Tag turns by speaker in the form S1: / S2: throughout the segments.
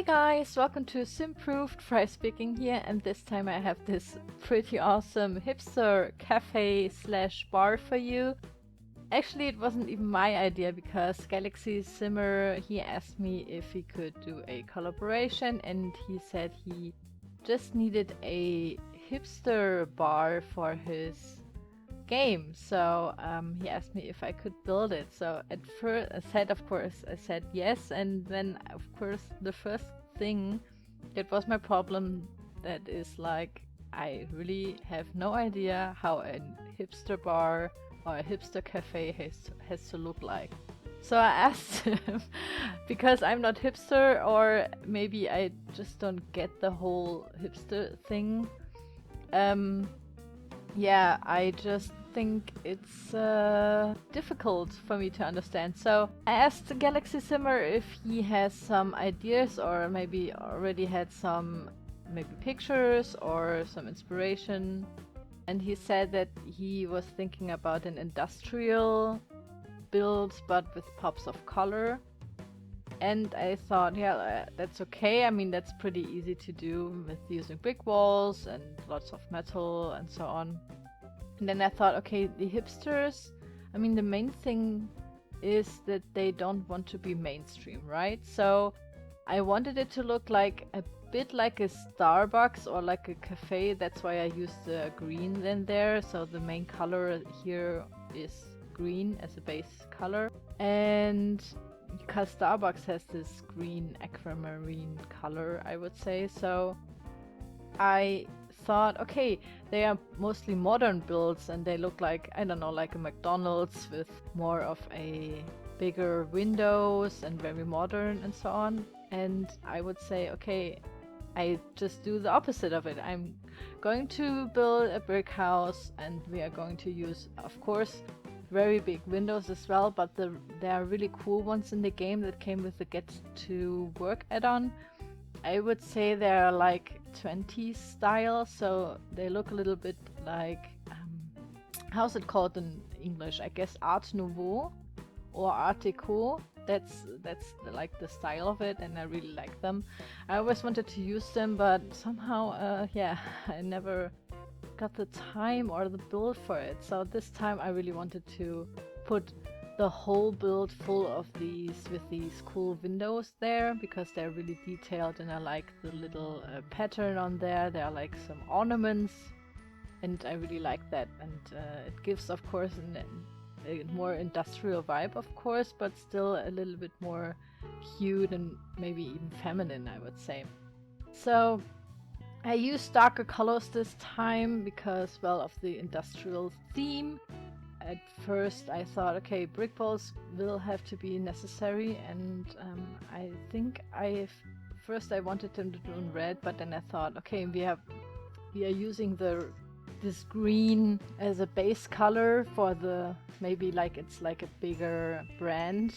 S1: Hey guys, welcome to Simproved. Fry speaking here, and this time I have this pretty awesome hipster cafe slash bar for you. Actually, it wasn't even my idea because GalaxySimmer, he asked me if he could do a collaboration, and he said he just needed a hipster bar for his game. So he asked me if I could build it. So at first I said yes, and then of course the first thing that was my problem, that is like I really have no idea how a hipster bar or a hipster cafe has to look like. So I asked him because I'm not hipster, or maybe I just don't get the whole hipster thing. Yeah, I just think it's difficult for me to understand. So I asked GalaxySimmer if he has some ideas, or maybe already had some maybe pictures or some inspiration. And he said that he was thinking about an industrial build, but with pops of color. And I thought, yeah, that's okay. I mean, that's pretty easy to do with using brick walls and lots of metal and so on. And then I thought, okay, the hipsters, I mean, the main thing is that they don't want to be mainstream, right? So I wanted it to look like a bit like a Starbucks or like a cafe. That's why I used the green in there. So the main color here is green as a base color. And because Starbucks has this green aquamarine color, I would say. So I thought, okay, they are mostly modern builds and they look like, I don't know, like a McDonald's with more of a bigger windows and very modern and so on. And I would say, okay, I just do the opposite of it. I'm going to build a brick house, and we are going to use, of course, very big windows as well, but there are really cool ones in the game that came with the Get to Work add-on. I would say they're like 20s style, so they look a little bit like, how's it called in English? I guess Art Nouveau or Art Deco. That's like the style of it, and I really like them. I always wanted to use them, but somehow, yeah, I never got the time or the build for it. So this time I really wanted to put the whole build full of these, with these cool windows there, because they're really detailed and I like the little pattern on there. There are like some ornaments and I really like that, and it gives, of course, a more industrial vibe, of course, but still a little bit more cute and maybe even feminine, I would say. So I used darker colors this time because, well, of the industrial theme. At first I thought, okay, brick walls will have to be necessary, and I think first I wanted them to do in red, but then I thought, okay, we are using this green as a base color for the, maybe like it's like a bigger brand,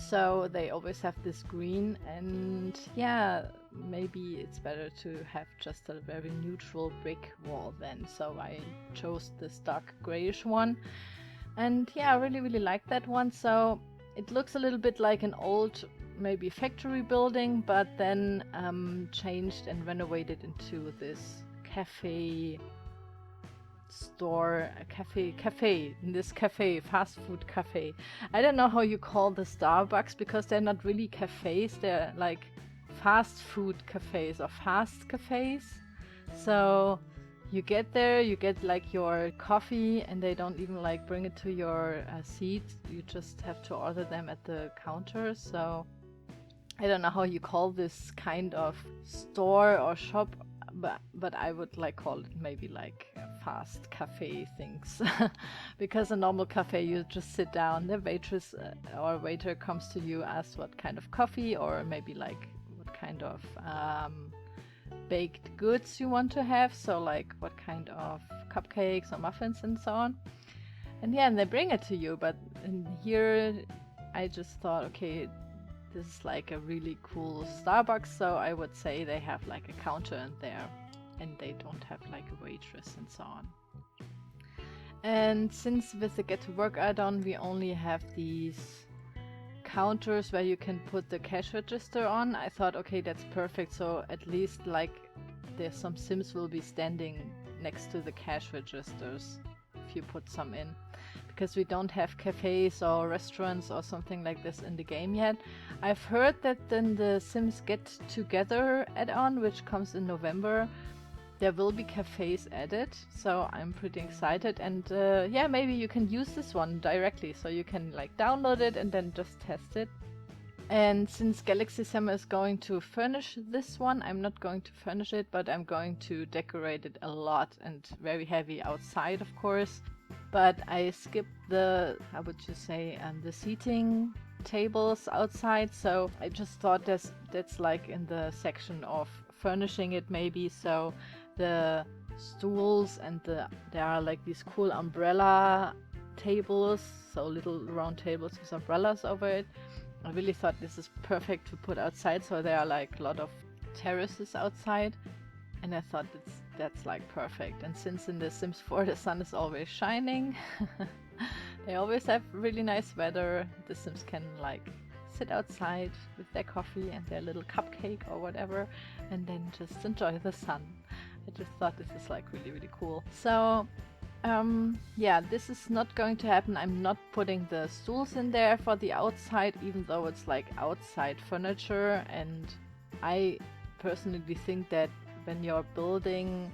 S1: so they always have this green, and yeah, maybe it's better to have just a very neutral brick wall then. So I chose this dark grayish one, and yeah, I really like that one. So it looks a little bit like an old, maybe factory building, but then changed and renovated into this cafe store, a cafe, in this cafe, fast food cafe. I don't know how you call the Starbucks, because they're not really cafes, they're like fast food cafes or fast cafes. So you get there, you get like your coffee, and they don't even like bring it to your seat. You just have to order them at the counter. So I don't know how you call this kind of store or shop, but I would like call it maybe like fast cafe things. Because a normal cafe, you just sit down, the waitress or waiter comes to you, asks what kind of coffee, or maybe like what kind of baked goods you want to have, so like what kind of cupcakes or muffins and so on. And yeah, and they bring it to you. But in here I just thought, okay, this is like a really cool Starbucks, so I would say they have like a counter in there, and they don't have like a waitress and so on. And since with the Get to Work add-on we only have these counters where you can put the cash register on. I thought, okay, that's perfect. So at least like there's some Sims will be standing next to the cash registers if you put some in. Because we don't have cafes or restaurants or something like this in the game yet. I've heard that in the Sims Get Together add-on, which comes in November, there will be cafes added, so I'm pretty excited. And yeah, maybe you can use this one directly, so you can like download it and then just test it. And since GalaxySimmer is going to furnish this one, I'm not going to furnish it, but I'm going to decorate it a lot and very heavy outside, of course. But I skipped the, how would you say, the seating tables outside, so I just thought that's like in the section of furnishing it maybe. So the stools and there are like these cool umbrella tables, so little round tables with umbrellas over it. I really thought this is perfect to put outside, so there are like a lot of terraces outside, and I thought that's like perfect. And since in The Sims 4 the sun is always shining, they always have really nice weather. The Sims can like sit outside with their coffee and their little cupcake or whatever, and then just enjoy the sun. I just thought this is like really, really cool. So yeah, this is not going to happen. I'm not putting the stools in there for the outside, even though it's like outside furniture. And I personally think that when you're building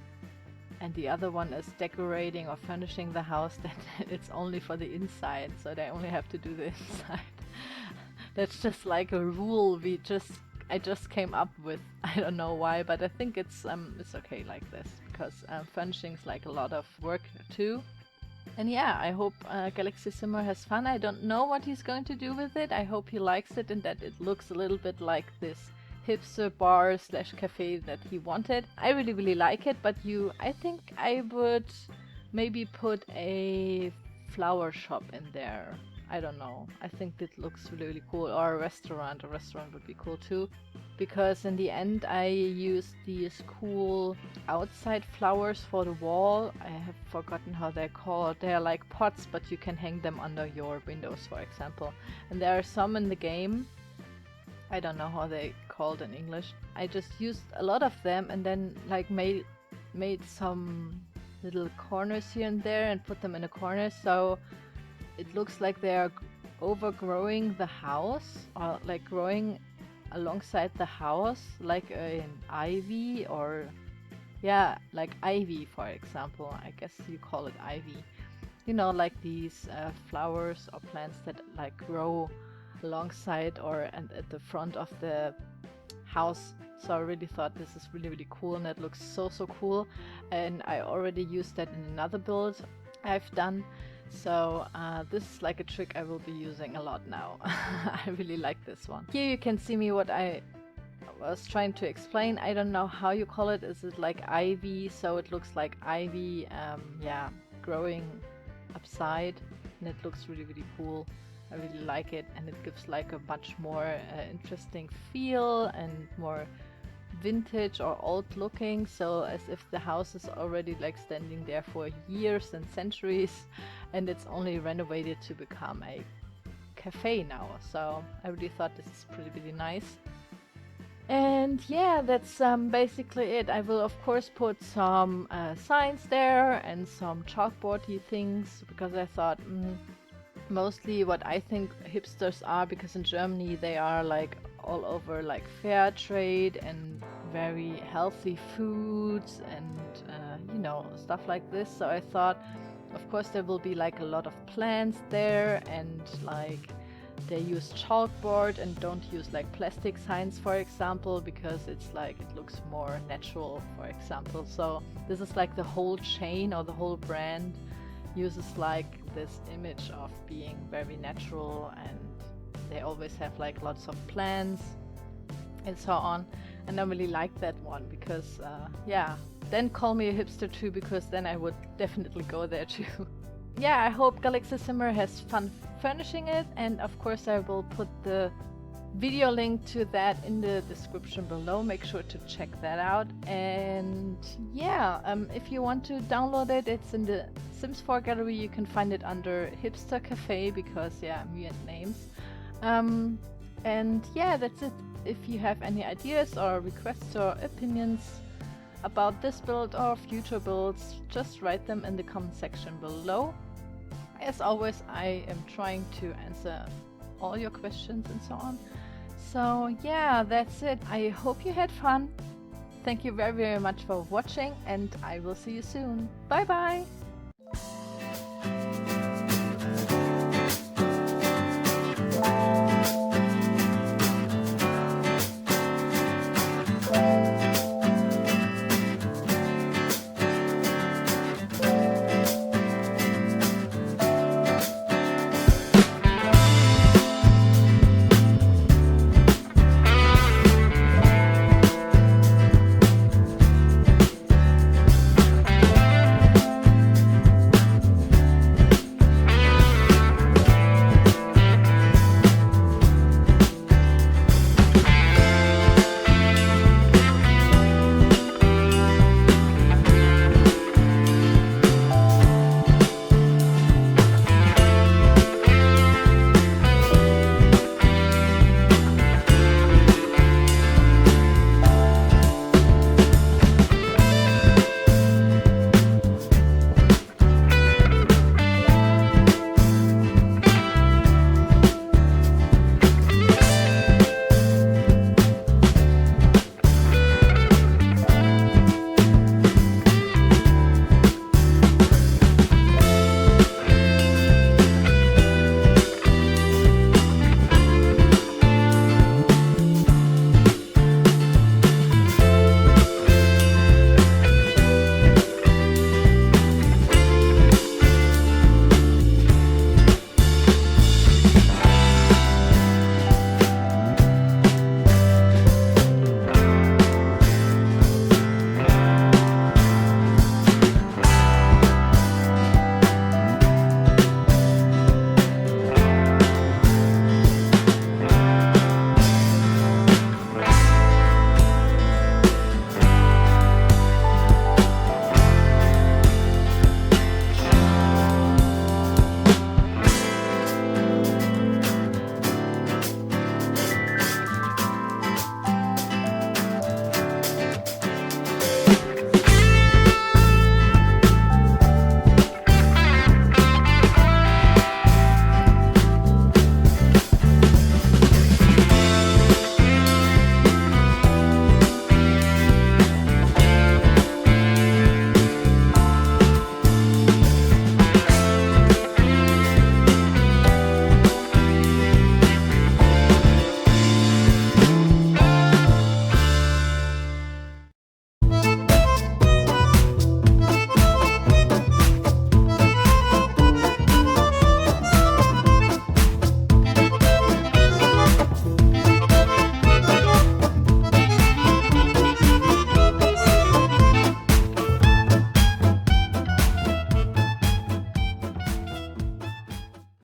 S1: and the other one is decorating or furnishing the house, that it's only for the inside, so they only have to do the inside. That's just like a rule I just came up with. I don't know why, but I think it's okay like this, because furnishing is like a lot of work too. And yeah, I hope GalaxySimmer has fun. I don't know what he's going to do with it. I hope he likes it and that it looks a little bit like this hipster bar / cafe that he wanted. I really, really like it, but I think I would maybe put a flower shop in there. I don't know. I think it looks really, really cool. Or a restaurant. A restaurant would be cool too. Because in the end I used these cool outside flowers for the wall. I have forgotten how they're called. They're like pots, but you can hang them under your windows, for example. And there are some in the game. I don't know how they called in English. I just used a lot of them and then like made some little corners here and there and put them in a corner, so it looks like they are overgrowing the house, or like growing alongside the house, like an ivy, or yeah, like ivy, for example. I guess you call it ivy. You know, like these flowers or plants that like grow alongside or at the front of the house. So I really thought this is really, really cool, and it looks so cool. And I already used that in another build I've done. So this is like a trick I will be using a lot now. I really like this one. Here you can see me what I was trying to explain. I don't know how you call it. Is it like ivy? So it looks like ivy, yeah, growing upside, and it looks really, really cool. I really like it, and it gives like a much more interesting feel and more vintage or old looking, so as if the house is already like standing there for years and centuries, and it's only renovated to become a cafe now. So I really thought this is really nice. And yeah, that's basically it. I will of course put some signs there and some chalkboardy things, because I thought mostly what I think hipsters are, because in Germany they are like all over like fair trade and very healthy foods and you know, stuff like this. So I thought of course there will be like a lot of plants there, and like they use chalkboard and don't use like plastic signs, for example, because it's like it looks more natural, for example. So this is like the whole chain or the whole brand uses like this image of being very natural, and they always have like lots of plants and so on. And I really like that one, because yeah, then call me a hipster too, because then I would definitely go there too. Yeah, I hope GalaxySimmer has fun furnishing it, and of course I will put the video link to that in the description below. Make sure to check that out. And yeah, if you want to download it, it's in the Sims 4 gallery. You can find it under Hipster Cafe, because yeah, weird names. And yeah, that's it. If you have any ideas or requests or opinions about this build or future builds, just write them in the comment section below. As always, I am trying to answer all your questions and so on. So yeah, that's it. I hope you had fun. Thank you very, very much for watching, and I will see you soon. Bye bye!